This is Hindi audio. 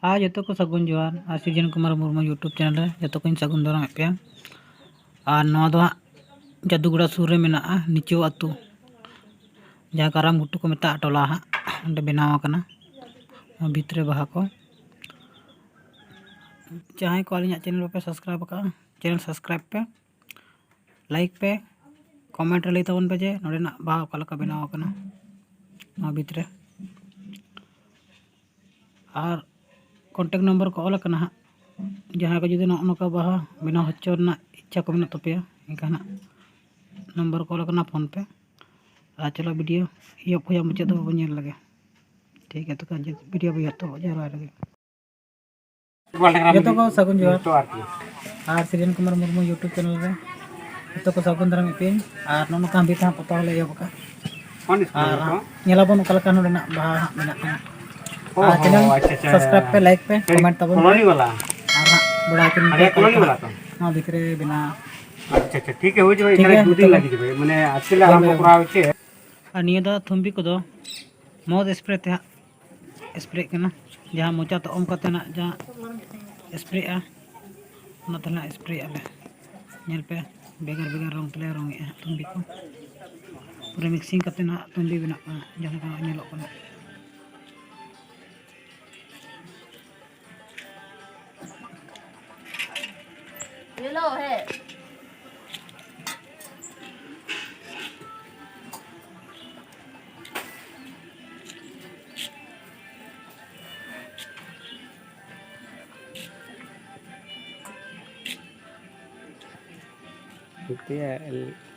आज जो को सगुन जोहार और सृजन कुमार मुर्मू यूट्यूब चैनल रे जो को सगुन दाराम पे और नवा दो जादूगुड़ा सूर में नीचो आतु जहाँ काराम घुटू को मेता टोला हाँ बनाव भितरे बहा को जहाँ को अली चैनल पे सब्सक्राइब का चैनल सब्सक्राइब पे लाइक पे कमेंट रे तबन पे जे नोडेना बहा ओका बनाव भितरे और कॉन्टेक्ट नंबर को ऑल करना जहाँ को जुदी नौका बहा बनाव हच्चोरना इच्छा को मेना तपे इनका नंबर को ऑल करना फोन पे आ चलो वीडियो ये खोया मुझे तो बन लगे ठीक है तो वीडियो भी तो जरा लगे जो को सगुन जोहार और सृजन कुमार मुर्मू यूट्यूब चैनल रे जो को सगुन दाराम पे और नौका भी था पता ले बका और नेलाबन ओका नोडेना बहा मेना चैनल सब्सक्राइब पे लाइक पे कमेंट तब कॉलोनी वाला बड़ा अरे कॉलोनी वाला तो हां भितरे बिना अच्छा अच्छा ठीक है हो जबे इकरे दो दिन लागी जबे माने आजकल हम कराव छे और निया दा थुंबी को दो मौत स्प्रे ते स्प्रे करना जहां मोचा तो ओम कते ना जहां स्प्रे आ ना तना स्प्रे आले नेल पे बेगर बेगर रंग तले रंग ए थुंबी को पूरा मिक्सिंग कते ना थुंबी बना जहां का नेलो कना येलो है ठीक है